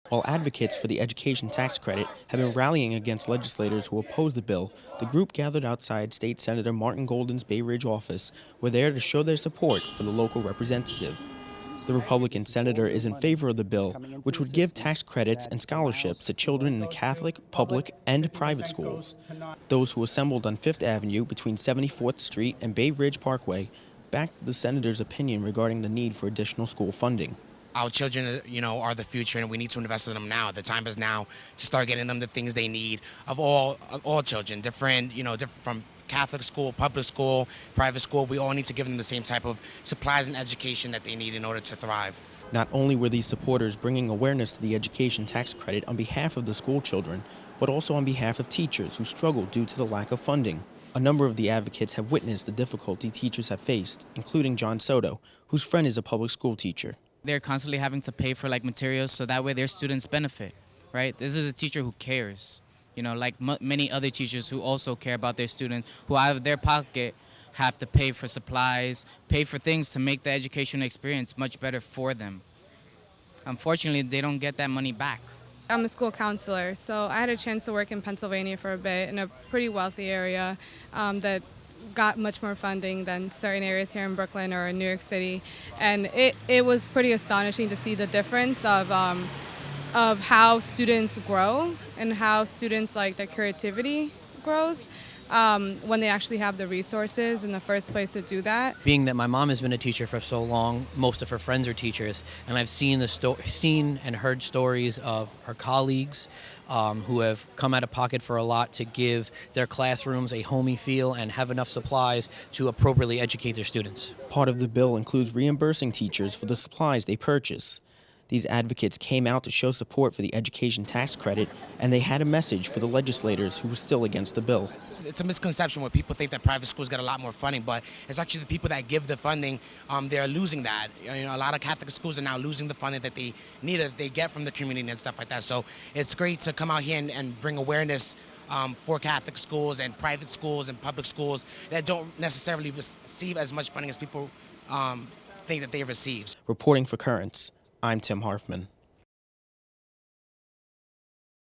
While advocates for the education tax credit have been rallying against legislators who oppose the bill, the group gathered outside State Senator Martin Golden's Bay Ridge office were there to show their support for the local representative. The Republican senator is in favor of the bill, which would give tax credits and scholarships to children in the Catholic, public, and private schools. Those who assembled on Fifth Avenue between 74th Street and Bay Ridge Parkway backed the senator's opinion regarding the need for additional school funding. Our children, are the future, and we need to invest in them now. The time is now to start getting them the things they need of all children, different from Catholic school, public school, private school. We all need to give them the same type of supplies and education that they need in order to thrive. Not only were these supporters bringing awareness to the education tax credit on behalf of the school children, but also on behalf of teachers who struggle due to the lack of funding. A number of the advocates have witnessed the difficulty teachers have faced, including John Soto, whose friend is a public school teacher. They're constantly having to pay for materials so that way their students benefit, right? This is a teacher who cares, like many other teachers who also care about their students, who out of their pocket have to pay for supplies, pay for things to make the educational experience much better for them. Unfortunately, they don't get that money back. I'm a school counselor, so I had a chance to work in Pennsylvania for a bit in a pretty wealthy area that got much more funding than certain areas here in Brooklyn or in New York City, and it was pretty astonishing to see the difference of how students grow and how students their creativity grows when they actually have the resources in the first place to do that. Being that my mom has been a teacher for so long, most of her friends are teachers, and I've seen seen and heard stories of her colleagues who have come out of pocket for a lot to give their classrooms a homey feel and have enough supplies to appropriately educate their students. Part of the bill includes reimbursing teachers for the supplies they purchase. These advocates came out to show support for the education tax credit, and they had a message for the legislators who were still against the bill. It's a misconception where people think that private schools get a lot more funding, but it's actually the people that give the funding, they're losing that. A lot of Catholic schools are now losing the funding that they need, that they get from the community and stuff like that. So it's great to come out here and bring awareness for Catholic schools and private schools and public schools that don't necessarily receive as much funding as people think that they receive. Reporting for Currents, I'm Tim Harfmann.